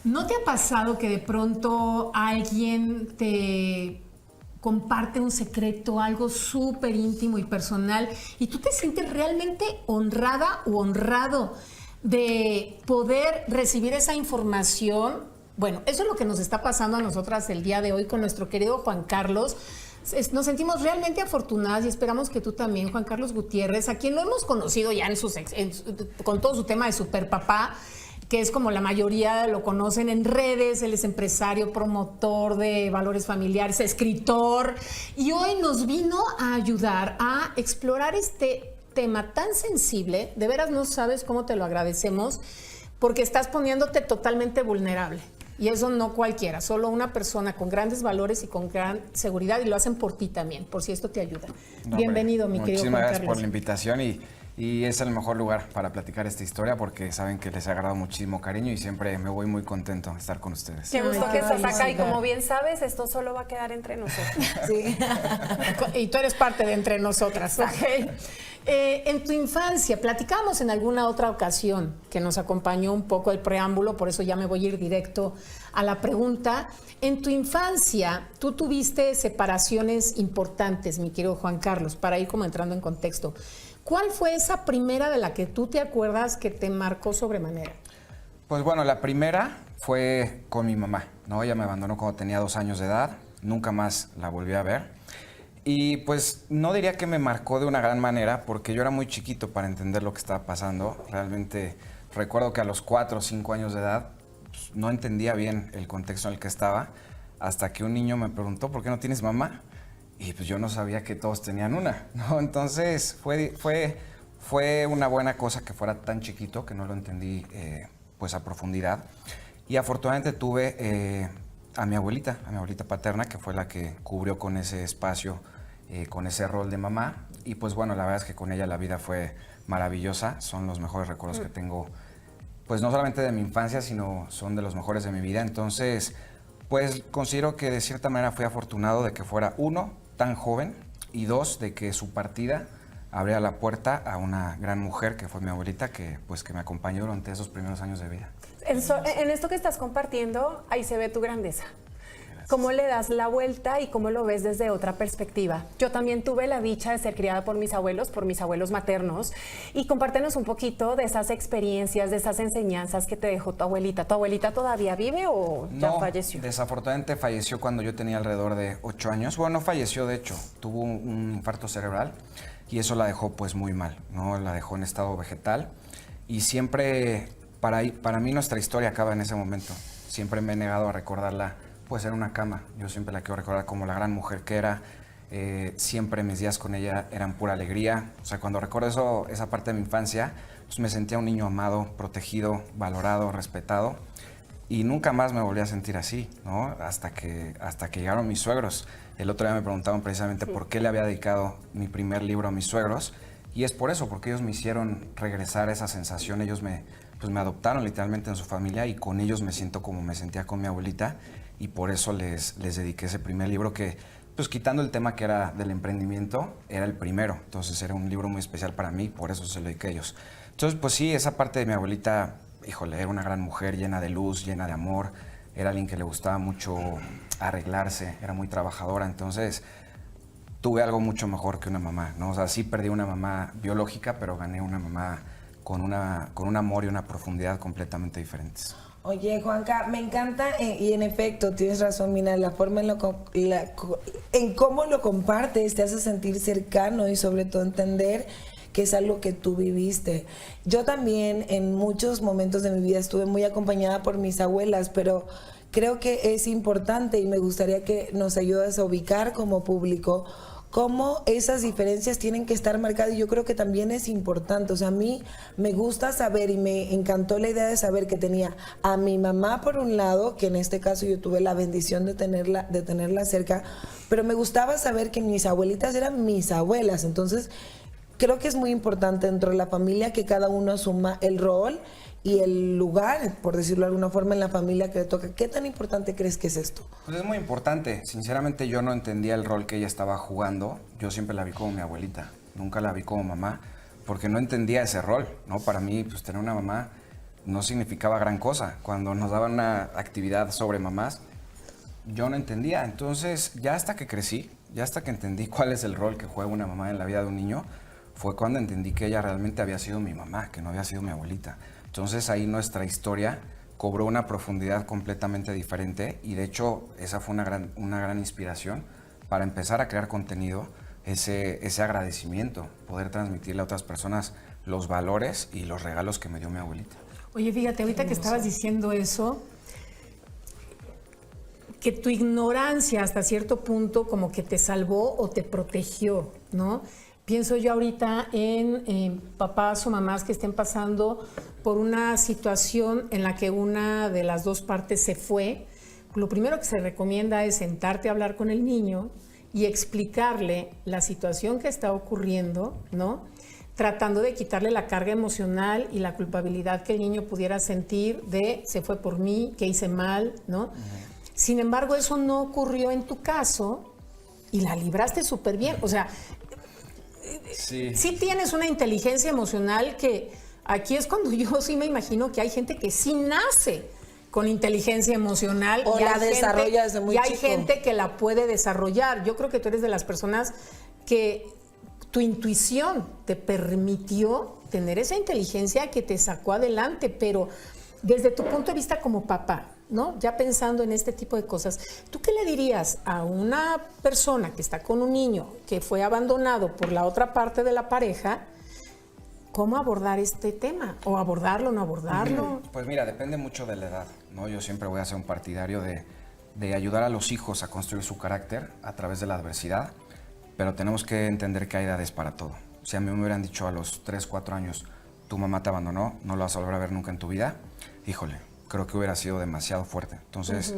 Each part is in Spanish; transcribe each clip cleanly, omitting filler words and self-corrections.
¿No te ha pasado que de pronto alguien te comparte un secreto, algo súper íntimo y personal, y tú te sientes realmente honrada u honrado de poder recibir esa información? Bueno, eso es lo que nos está pasando a nosotras el día de hoy con nuestro querido Juan Carlos. Nos sentimos realmente afortunadas y esperamos que tú también, Juan Carlos Gutiérrez, a quien lo hemos conocido ya con todo su tema de superpapá, que es como la mayoría lo conocen en redes. Él es empresario, promotor de valores familiares, escritor, y hoy nos vino a ayudar a explorar este tema tan sensible. De veras no sabes cómo te lo agradecemos, porque estás poniéndote totalmente vulnerable. Y eso no cualquiera, solo una persona con grandes valores y con gran seguridad, y lo hacen por ti también, por si esto te ayuda. No, Bienvenido, mi querido Juan Carlos. Muchísimas gracias por la invitación y es el mejor lugar para platicar esta historia porque saben que les ha agradado muchísimo cariño y siempre me voy muy contento de estar con ustedes. Qué gusto que estás acá y como bien sabes, esto solo va a quedar entre nosotros. Sí. Y tú eres parte de entre nosotras, ¿ok? En tu infancia, platicamos en alguna otra ocasión que nos acompañó un poco el preámbulo, por eso ya me voy a ir directo a la pregunta. En tu infancia, tú tuviste separaciones importantes, mi querido Juan Carlos, para ir como entrando en contexto. ¿Cuál fue esa primera de la que tú te acuerdas que te marcó sobremanera? Pues bueno, la primera fue con mi mamá, ¿no? Ella me abandonó cuando tenía 2 años de edad, nunca más la volví a ver. Y pues no diría que me marcó de una gran manera porque yo era muy chiquito para entender lo que estaba pasando. Realmente recuerdo que a los 4 o 5 años de edad pues, no entendía bien el contexto en el que estaba hasta que un niño me preguntó, ¿por qué no tienes mamá? Y pues yo no sabía que todos tenían una, ¿no? Entonces fue una buena cosa que fuera tan chiquito que no lo entendí pues a profundidad. Y afortunadamente tuve a mi abuelita paterna, que fue la que cubrió con ese espacio, con ese rol de mamá. Y pues bueno, la verdad es que con ella la vida fue maravillosa. Son los mejores recuerdos que tengo, pues no solamente de mi infancia, sino son de los mejores de mi vida. Entonces, pues considero que de cierta manera fui afortunado de que fuera, 1, tan joven, y 2, de que su partida abría la puerta a una gran mujer que fue mi abuelita, que pues que me acompañó durante esos primeros años de vida. En esto que estás compartiendo, ahí se ve tu grandeza. ¿Cómo le das la vuelta y cómo lo ves desde otra perspectiva? Yo también tuve la dicha de ser criada por mis abuelos maternos, y compártenos un poquito de esas experiencias, de esas enseñanzas que te dejó tu abuelita. ¿Tu abuelita todavía vive o ya falleció? Desafortunadamente falleció cuando yo tenía alrededor de 8 años. Bueno, no falleció, de hecho, tuvo un infarto cerebral y eso la dejó pues muy mal, ¿no? La dejó en estado vegetal y siempre, para mí nuestra historia acaba en ese momento. Siempre me he negado a recordarla pues en una cama. Yo siempre la quiero recordar como la gran mujer que era. Siempre mis días con ella eran pura alegría. O sea, cuando recuerdo esa parte de mi infancia, pues me sentía un niño amado, protegido, valorado, respetado. Y nunca más me volví a sentir así, ¿no? Hasta que llegaron mis suegros. El otro día me preguntaban precisamente por qué le había dedicado mi primer libro a mis suegros. Y es por eso, porque ellos me hicieron regresar a esa sensación. Ellos me adoptaron literalmente en su familia y con ellos me siento como me sentía con mi abuelita. Y por eso les dediqué ese primer libro que, pues quitando el tema que era del emprendimiento, era el primero. Entonces era un libro muy especial para mí, por eso se lo dediqué a ellos. Entonces, pues sí, esa parte de mi abuelita, híjole, era una gran mujer llena de luz, llena de amor. Era alguien que le gustaba mucho arreglarse, era muy trabajadora. Entonces, tuve algo mucho mejor que una mamá, ¿no? O sea, sí perdí una mamá biológica, pero gané una mamá con un amor y una profundidad completamente diferentes. Oye, Juanca, me encanta y en efecto, tienes razón, Mina, la forma en cómo lo compartes te hace sentir cercano y sobre todo entender que es algo que tú viviste. Yo también en muchos momentos de mi vida estuve muy acompañada por mis abuelas, pero creo que es importante y me gustaría que nos ayudas a ubicar como público cómo esas diferencias tienen que estar marcadas, y yo creo que también es importante. O sea, a mí me gusta saber y me encantó la idea de saber que tenía a mi mamá por un lado, que en este caso yo tuve la bendición de tenerla cerca, pero me gustaba saber que mis abuelitas eran mis abuelas. Entonces, creo que es muy importante dentro de la familia que cada uno asuma el rol y el lugar, por decirlo de alguna forma, en la familia que le toca. ¿Qué tan importante crees que es esto? Pues es muy importante. Sinceramente yo no entendía el rol que ella estaba jugando. Yo siempre la vi como mi abuelita, nunca la vi como mamá, porque no entendía ese rol, ¿no? Para mí, pues tener una mamá no significaba gran cosa. Cuando nos daban una actividad sobre mamás, yo no entendía. Entonces, ya hasta que crecí, ya hasta que entendí cuál es el rol que juega una mamá en la vida de un niño, fue cuando entendí que ella realmente había sido mi mamá, que no había sido mi abuelita. Entonces, ahí nuestra historia cobró una profundidad completamente diferente y de hecho esa fue una gran inspiración para empezar a crear contenido, ese agradecimiento, poder transmitirle a otras personas los valores y los regalos que me dio mi abuelita. Oye, fíjate, ahorita que estabas diciendo eso, que tu ignorancia hasta cierto punto como que te salvó o te protegió, ¿no? Pienso yo ahorita en papás o mamás que estén pasando por una situación en la que una de las dos partes se fue. Lo primero que se recomienda es sentarte a hablar con el niño y explicarle la situación que está ocurriendo, ¿no? Tratando de quitarle la carga emocional y la culpabilidad que el niño pudiera sentir de se fue por mí, que hice mal, ¿no? Sin embargo, eso no ocurrió en tu caso y la libraste súper bien. O sea, sí tienes una inteligencia emocional que aquí es cuando yo sí me imagino que hay gente que sí nace con inteligencia emocional. O la desarrolla desde muy chico. Y hay gente que la puede desarrollar. Yo creo que tú eres de las personas que tu intuición te permitió tener esa inteligencia que te sacó adelante, pero desde tu punto de vista como papá, ¿no? Ya pensando en este tipo de cosas, ¿tú qué le dirías a una persona que está con un niño que fue abandonado por la otra parte de la pareja? ¿Cómo abordar este tema? ¿O abordarlo o no abordarlo? Pues mira, depende mucho de la edad, ¿no? Yo siempre voy a ser un partidario de ayudar a los hijos a construir su carácter a través de la adversidad, pero tenemos que entender que hay edades para todo. Si a mí me hubieran dicho a los 3, 4 años, tu mamá te abandonó, no lo vas a volver a ver nunca en tu vida, híjole, creo que hubiera sido demasiado fuerte. Entonces,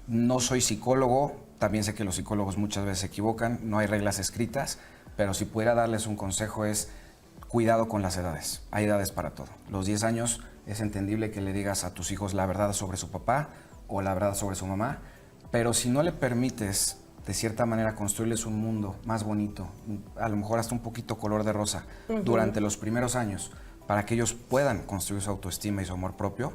no soy psicólogo, también sé que los psicólogos muchas veces se equivocan, no hay reglas escritas, pero si pudiera darles un consejo es cuidado con las edades, hay edades para todo. Los 10 años es entendible que le digas a tus hijos la verdad sobre su papá o la verdad sobre su mamá, pero si no le permites de cierta manera construirles un mundo más bonito, a lo mejor hasta un poquito color de rosa, durante los primeros años, para que ellos puedan construir su autoestima y su amor propio,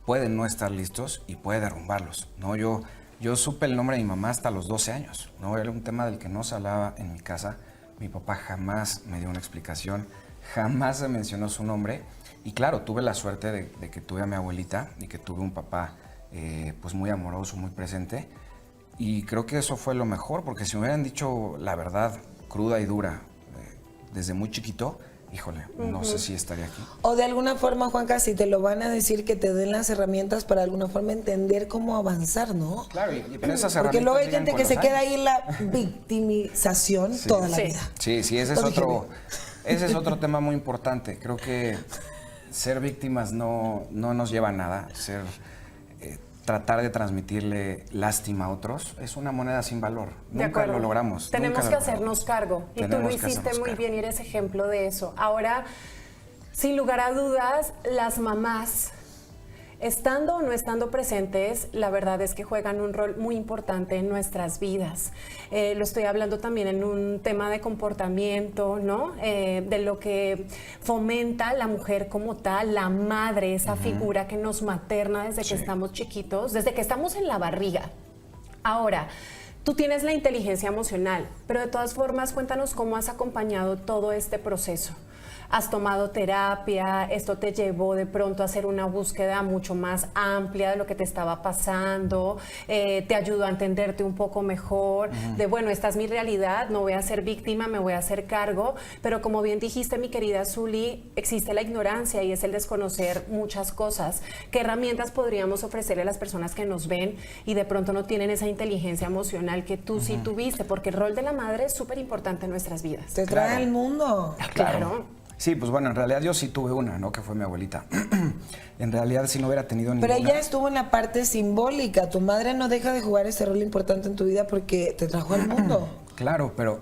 pueden no estar listos y puede derrumbarlos, ¿no? Yo supe el nombre de mi mamá hasta los 12 años, ¿no? Era un tema del que no se hablaba en mi casa. Mi papá jamás me dio una explicación, jamás se mencionó su nombre. Y claro, tuve la suerte de que tuve a mi abuelita y que tuve un papá pues muy amoroso, muy presente. Y creo que eso fue lo mejor, porque si me hubieran dicho la verdad cruda y dura desde muy chiquito, híjole, no sé si estaría aquí. O de alguna forma, Juanca, si te lo van a decir, que te den las herramientas para de alguna forma entender cómo avanzar, ¿no? Claro, y pero esas herramientas. Porque luego hay gente llegan que con se los queda años. ahí en la victimización toda la vida. Sí, ese es otro tema muy importante. Creo que ser víctimas no nos lleva a nada. Tratar de transmitirle lástima a otros es una moneda sin valor. Nunca lo logramos. Tenemos que hacernos cargo. Y tú lo hiciste muy bien y eres ejemplo de eso. Ahora, sin lugar a dudas, las mamás, estando o no estando presentes, la verdad es que juegan un rol muy importante en nuestras vidas. Lo estoy hablando también en un tema de comportamiento, ¿no? De lo que fomenta la mujer como tal, la madre, esa figura que nos materna desde que estamos chiquitos, desde que estamos en la barriga. Ahora, tú tienes la inteligencia emocional, pero de todas formas, cuéntanos cómo has acompañado todo este proceso. ¿Has tomado terapia? ¿Esto te llevó de pronto a hacer una búsqueda mucho más amplia de lo que te estaba pasando? ¿Te ayudó a entenderte un poco mejor? De bueno, esta es mi realidad, no voy a ser víctima, me voy a hacer cargo. Pero como bien dijiste, mi querida Zuli, existe la ignorancia y es el desconocer muchas cosas. ¿Qué herramientas podríamos ofrecerle a las personas que nos ven y de pronto no tienen esa inteligencia emocional que tú sí tuviste? Porque el rol de la madre es súper importante en nuestras vidas. Te trae al mundo. Claro. Sí, pues bueno, en realidad yo sí tuve una, ¿no? Que fue mi abuelita. En realidad si no hubiera tenido ninguna. Pero ella estuvo en la parte simbólica. Tu madre no deja de jugar ese rol importante en tu vida porque te trajo al mundo. Claro, pero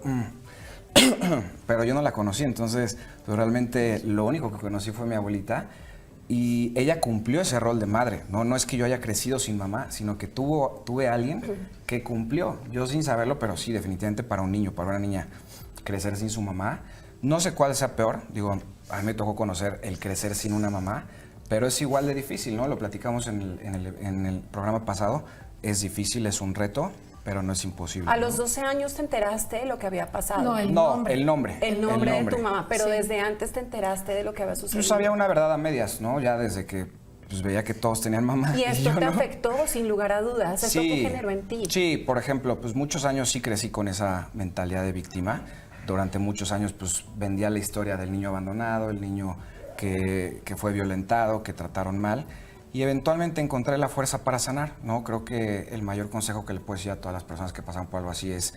yo no la conocí, entonces pues realmente lo único que conocí fue mi abuelita y ella cumplió ese rol de madre. No es que yo haya crecido sin mamá, sino que tuve a alguien que cumplió. Yo sin saberlo, pero sí, definitivamente para un niño, para una niña, crecer sin su mamá. No sé cuál sea peor, digo, a mí me tocó conocer el crecer sin una mamá, pero es igual de difícil, ¿no? Lo platicamos en el programa pasado. Es difícil, es un reto, pero no es imposible. A los 12 años te enteraste de lo que había pasado. No, El nombre. El nombre de tu mamá, pero Sí. desde antes te enteraste de lo que había Yo sucedido. sabía una verdad a medias, ¿no? Ya desde que pues, veía que todos tenían mamá. Y esto yo te no. afectó sin lugar a dudas. ¿Esto qué generó en ti? Sí, por ejemplo, pues muchos años sí crecí con esa mentalidad de víctima. Durante muchos años pues vendía la historia del niño abandonado, el niño que fue violentado, que trataron mal. Y eventualmente encontré la fuerza para sanar, ¿no? Creo que el mayor consejo que le puedo decir a todas las personas que pasan por algo así es: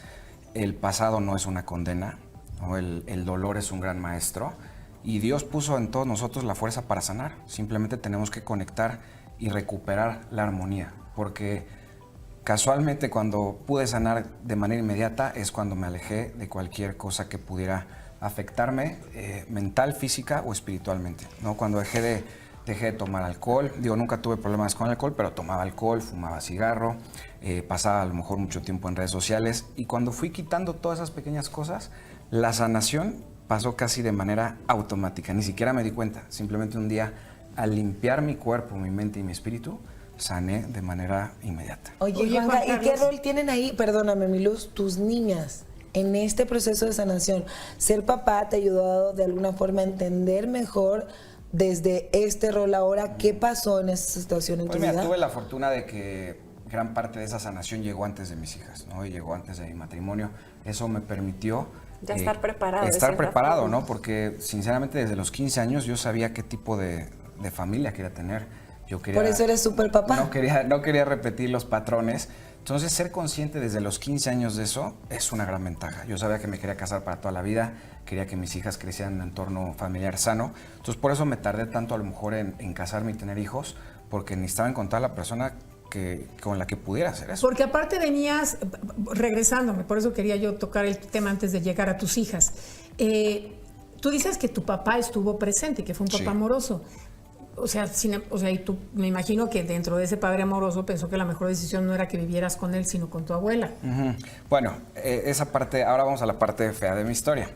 el pasado no es una condena, ¿no? El dolor es un gran maestro y Dios puso en todos nosotros la fuerza para sanar. Simplemente tenemos que conectar y recuperar la armonía, porque casualmente cuando pude sanar de manera inmediata es cuando me alejé de cualquier cosa que pudiera afectarme mental, física o espiritualmente, ¿no? Cuando dejé de tomar alcohol. Digo, nunca tuve problemas con el alcohol, pero tomaba alcohol, fumaba cigarro, pasaba a lo mejor mucho tiempo en redes sociales. Y cuando fui quitando todas esas pequeñas cosas, la sanación pasó casi de manera automática. Ni siquiera me di cuenta. Simplemente un día, al limpiar mi cuerpo, mi mente y mi espíritu, sané de manera inmediata. Oye, Juan Juanca, ¿y qué Carlos. rol tienen ahí, perdóname, mi Luz, tus niñas en este proceso de sanación? Ser papá te ha ayudado de alguna forma a entender mejor desde este rol ahora qué pasó en esa situación en Pues tu mira, vida. tuve la fortuna de que gran parte de esa sanación llegó antes de mis hijas, ¿no? Y llegó antes de mi matrimonio. Eso me permitió Ya estar preparado, de Estar cierta preparado, forma. ¿no? Porque sinceramente desde los 15 años yo sabía qué tipo de familia quería tener. Yo quería, Por eso eres súper papá. No quería repetir los patrones. Entonces, ser consciente desde los 15 años de eso es una gran ventaja. Yo sabía que me quería casar para toda la vida, quería que mis hijas crecieran en un entorno familiar sano. Entonces, por eso me tardé tanto a lo mejor en casarme y tener hijos, porque necesitaba encontrar la persona con la que pudiera hacer eso. Porque aparte venías, regresándome, por eso quería yo tocar el tema antes de llegar a tus hijas. Tú dices que tu papá estuvo presente, que fue un papá Sí. amoroso. O sea, y tú me imagino que dentro de ese padre amoroso pensó que la mejor decisión no era que vivieras con él, sino con tu abuela. Ujú. Bueno, esa parte, ahora vamos a la parte fea de mi historia.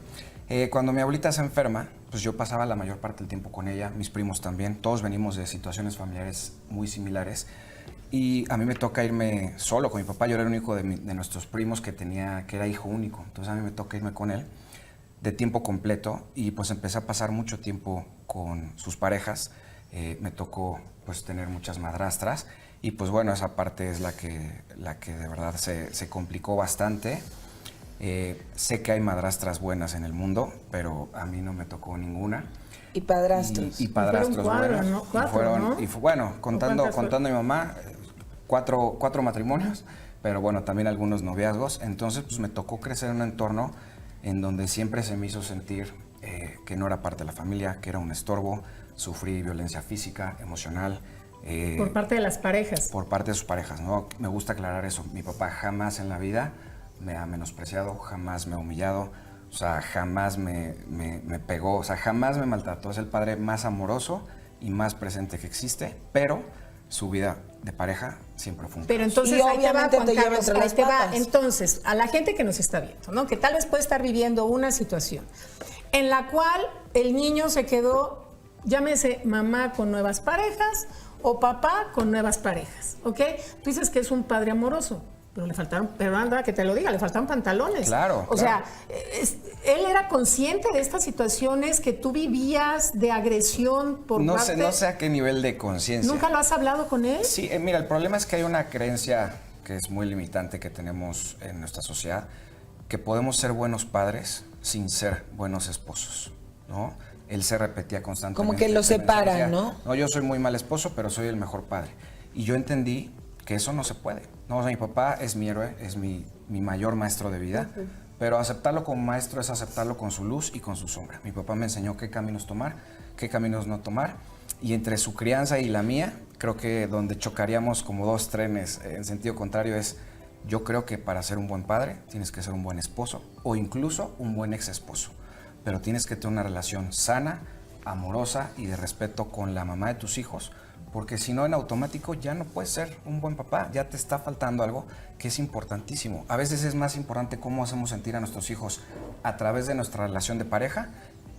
Cuando mi abuelita se enferma, pues yo pasaba la mayor parte del tiempo con ella, mis primos también, todos venimos de situaciones familiares muy similares. Y a mí me toca irme solo con mi papá. Yo era el único de nuestros primos que era hijo único. Entonces a mí me toca irme con él de tiempo completo y pues empecé a pasar mucho tiempo con sus parejas. Me tocó pues tener muchas madrastras y pues bueno, esa parte es la que de verdad se complicó bastante. Sé que hay madrastras buenas en el mundo, pero a mí no me tocó ninguna. Y padrastros. Y padrastros Fueron cuatro, buenos. ¿no? Cuatro, ¿no? Bueno, contando cuántas a mi mamá, cuatro matrimonios, pero bueno, también algunos noviazgos. Entonces, pues me tocó crecer en un entorno en donde siempre se me hizo sentir que no era parte de la familia, que era un estorbo. Sufrí violencia física, emocional. Por parte de las parejas. Por parte de sus parejas, ¿no? Me gusta aclarar eso. Mi papá jamás en la vida me ha menospreciado, jamás me ha humillado, o sea, jamás me pegó, o sea, jamás me maltrató. Es el padre más amoroso y más presente que existe, pero su vida de pareja siempre fue un Pero caos. entonces Y ahí te va, obviamente Juan te lleva Carlos, entre ahí las te va. patas. Entonces, a la gente que nos está viendo, ¿no? Que tal vez puede estar viviendo una situación en la cual el niño se quedó, llámese mamá con nuevas parejas o papá con nuevas parejas, ¿ok? Tú dices que es un padre amoroso, pero le faltaron, pero anda, que te lo diga, le faltaron pantalones. Claro, O claro. sea, él era consciente de estas situaciones que tú vivías de agresión por No parte... sé a qué nivel de conciencia. ¿Nunca lo has hablado con él? Sí, mira, el problema es que hay una creencia que es muy limitante que tenemos en nuestra sociedad, que podemos ser buenos padres sin ser buenos esposos, ¿no? Él se repetía constantemente. Como que lo se me separan, decía, ¿no? No, yo soy muy mal esposo, pero soy el mejor padre. Y yo entendí que eso no se puede. No, o sea, mi papá es mi héroe, es mi mayor maestro de vida, pero aceptarlo como maestro es aceptarlo con su luz y con su sombra. Mi papá me enseñó qué caminos tomar, qué caminos no tomar, y entre su crianza y la mía, creo que donde chocaríamos como dos trenes en sentido contrario es: yo creo que para ser un buen padre tienes que ser un buen esposo o incluso un buen ex esposo, pero tienes que tener una relación sana, amorosa y de respeto con la mamá de tus hijos, porque si no, en automático ya no puedes ser un buen papá, ya te está faltando algo que es importantísimo. A veces es más importante cómo hacemos sentir a nuestros hijos a través de nuestra relación de pareja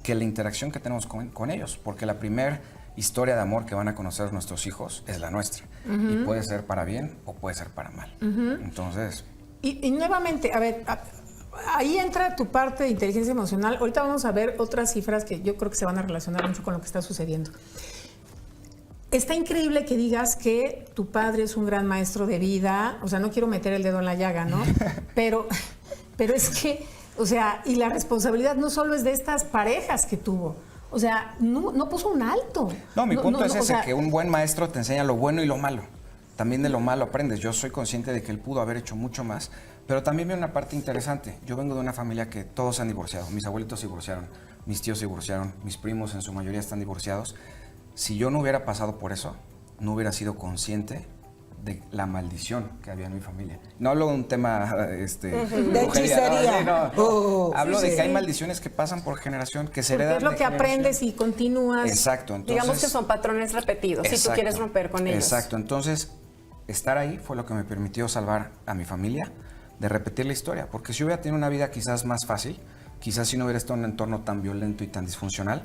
que la interacción que tenemos con ellos, porque la primer historia de amor que van a conocer nuestros hijos es la nuestra. Y puede ser para bien o puede ser para mal. Entonces... Y nuevamente, a ver, ahí entra tu parte de inteligencia emocional. Ahorita vamos a ver otras cifras que yo creo que se van a relacionar mucho con lo que está sucediendo. Está increíble que digas que tu padre es un gran maestro de vida. O sea, no quiero meter el dedo en la llaga, ¿no? Pero es que, o sea, y la responsabilidad no solo es de estas parejas que tuvo. O sea, no puso un alto. No, mi punto es ese, o sea, que un buen maestro te enseña lo bueno y lo malo. También de lo malo aprendes. Yo soy consciente de que él pudo haber hecho mucho más, pero también veo una parte interesante. Yo vengo de una familia que todos se han divorciado. Mis abuelitos se divorciaron, mis tíos se divorciaron, mis primos en su mayoría están divorciados. Si yo no hubiera pasado por eso, no hubiera sido consciente de la maldición que había en mi familia. No hablo de un tema de hechicería. No. Hablo de que hay maldiciones que pasan por generación, que se heredan. Es lo de que aprendes generación. y continúas. Exacto. Entonces, Digamos que son patrones repetidos, si tú quieres romper con ellos. Exacto. Entonces, estar ahí fue lo que me permitió salvar a mi familia de repetir la historia. Porque si hubiera tenido una vida quizás más fácil, quizás si no hubiera estado en un entorno tan violento y tan disfuncional,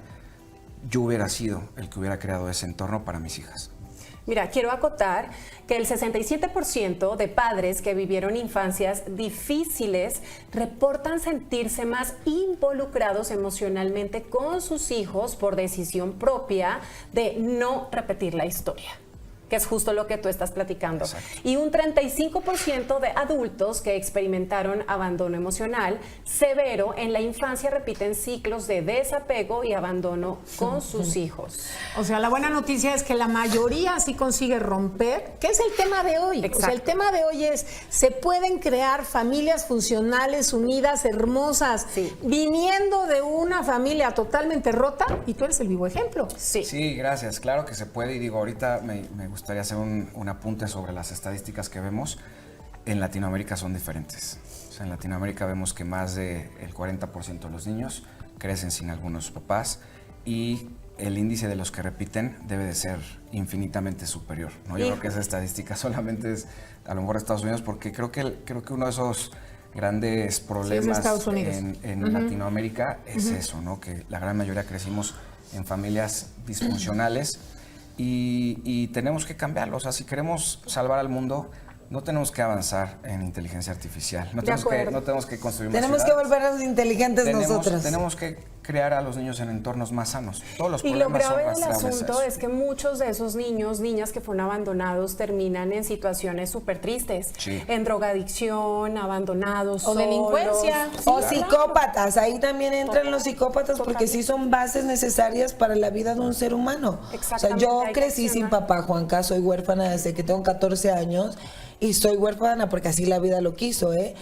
yo hubiera sido el que hubiera creado ese entorno para mis hijas. Mira, quiero acotar que el 67% de padres que vivieron infancias difíciles reportan sentirse más involucrados emocionalmente con sus hijos por decisión propia de no repetir la historia, que es justo lo que tú estás platicando. Exacto. Y un 35% de adultos que experimentaron abandono emocional severo en la infancia repiten ciclos de desapego y abandono con sus hijos. O sea, la buena noticia es que la mayoría sí consigue romper, que es el tema de hoy. Exacto. O sea, el tema de hoy es, se pueden crear familias funcionales, unidas, hermosas, Sí. viniendo de una familia totalmente rota, y tú eres el vivo ejemplo. Sí. Sí, gracias. Claro que se puede. Y digo, ahorita me gustaría hacer un apunte sobre las estadísticas que vemos. En Latinoamérica son diferentes. O sea, en Latinoamérica vemos que más del 40% de los niños crecen sin algunos papás y el índice de los que repiten debe de ser infinitamente superior, ¿no? Yo creo que esa estadística solamente es a lo mejor de Estados Unidos, porque creo que uno de esos grandes problemas Estados Unidos. en Latinoamérica es eso, ¿no? Que la gran mayoría crecimos en familias disfuncionales y tenemos que cambiarlo. O sea, si queremos salvar al mundo, no tenemos que avanzar en inteligencia artificial. No tenemos que construir más Tenemos que ciudades. volvernos inteligentes nosotros. Tenemos que crear a los niños en entornos más sanos. Todos los Y lo problemas son grave del rastreables a asunto eso. es que muchos de esos niños, niñas que fueron abandonados terminan en situaciones súper tristes, Sí. en drogadicción, abandonados, O delincuencia. solos. O Sí, psicópatas, ahí también entran los psicópatas porque sí son bases necesarias para la vida de un ser humano. O sea, Exactamente, yo hay que crecí sin accionar. papá, Juanca, soy huérfana desde que tengo 14 años y soy huérfana porque así la vida lo quiso, ¿eh?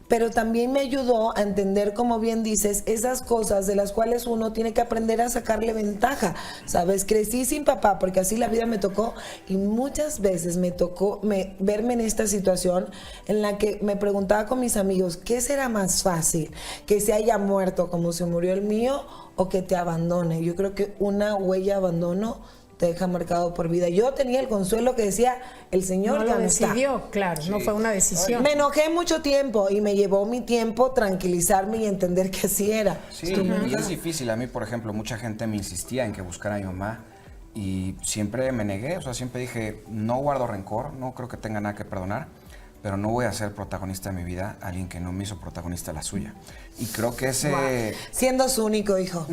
Pero también me ayudó a entender, como bien dices, esas cosas de las cuales uno tiene que aprender a sacarle ventaja, ¿sabes? Crecí sin papá porque así la vida me tocó y muchas veces me tocó verme en esta situación en la que me preguntaba con mis amigos, ¿qué será más fácil? ¿Que se haya muerto como se murió el mío o que te abandone? Yo creo que una huella de abandono te deja marcado por vida. Yo tenía el consuelo que decía, el Señor No ya lo no está. decidió, claro, no fue una decisión. Me enojé mucho tiempo y me llevó mi tiempo tranquilizarme y entender que así era. Sí, y es difícil. A mí, por ejemplo, mucha gente me insistía en que buscara a mi mamá y siempre me negué. O sea, siempre dije, no guardo rencor, no creo que tenga nada que perdonar, pero no voy a ser protagonista de mi vida a alguien que no me hizo protagonista de la suya. Y creo que ese... Siendo su único hijo.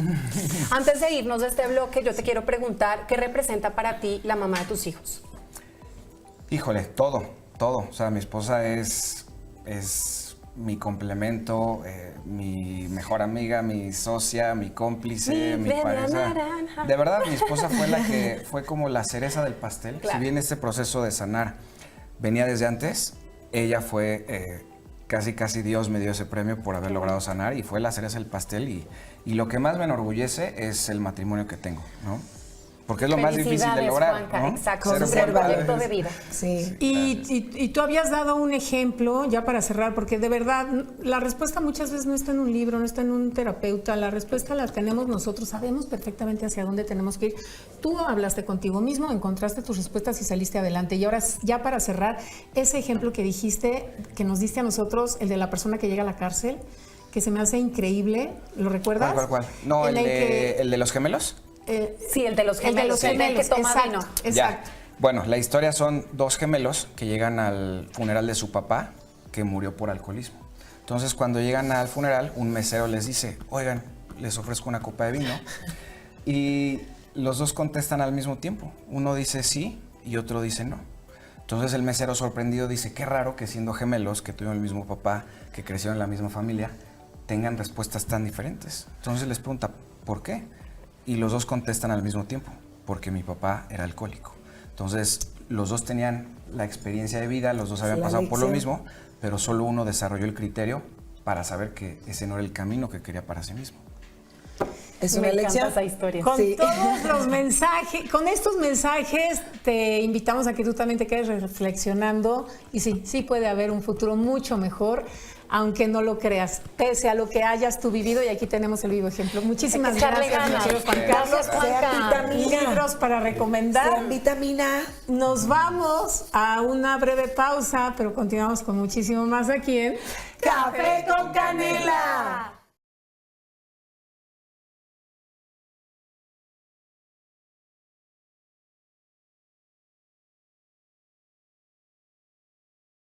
Antes de irnos de este bloque, yo te quiero preguntar, ¿qué representa para ti la mamá de tus hijos? Híjole, todo. O sea, mi esposa es mi complemento, mi mejor amiga, mi socia, mi cómplice, mi verde pareja. naranja. De verdad, mi esposa fue como la cereza del pastel. Claro. Si bien este proceso de sanar venía desde antes, ella fue casi Dios me dio ese premio por haber logrado sanar y fue la cereza del pastel y lo que más me enorgullece es el matrimonio que tengo, ¿no? Porque es lo más difícil de Felicidades, lograr, Juanca, ¿no? exacto, Ser es un padre. proyecto de vida. Sí. Y tú habías dado un ejemplo, ya para cerrar, porque de verdad la respuesta muchas veces no está en un libro, no está en un terapeuta, la respuesta la tenemos nosotros, sabemos perfectamente hacia dónde tenemos que ir. Tú hablaste contigo mismo, encontraste tus respuestas y saliste adelante. Y ahora, ya para cerrar, ese ejemplo que dijiste, que nos diste a nosotros, el de la persona que llega a la cárcel, que se me hace increíble, ¿lo recuerdas? ¿Cuál? No, En el de los gemelos. Sí, el de los gemelos, el que toma exacto, vino. exacto. Ya. Bueno, la historia son dos gemelos que llegan al funeral de su papá, que murió por alcoholismo. Entonces, cuando llegan al funeral, un mesero les dice, oigan, les ofrezco una copa de vino. Y los dos contestan al mismo tiempo. Uno dice sí y otro dice no. Entonces el mesero sorprendido dice, qué raro que siendo gemelos, que tuvieron el mismo papá, que crecieron en la misma familia, tengan respuestas tan diferentes. Entonces les pregunta, ¿por qué? Y los dos contestan al mismo tiempo, porque mi papá era alcohólico. Entonces los dos tenían la experiencia de vida, los dos habían La pasado por lo lección. mismo, pero solo uno desarrolló el criterio para saber que ese no era el camino que quería para sí mismo. Es Me una encanta lección. esa historia. Con Sí. todos los mensajes, con estos mensajes te invitamos a que tú también te quedes reflexionando y sí, sí puede haber un futuro mucho mejor, aunque no lo creas, pese a lo que hayas tú vivido y aquí tenemos el vivo ejemplo. Muchísimas Hay que echarle gracias, mi ganas. querido Juan Carlos. Gracias, Juanca. Sean vitamina. Libros para recomendar. Sean vitamina. Nos vamos a una breve pausa, pero continuamos con muchísimo más aquí en Café con Canela.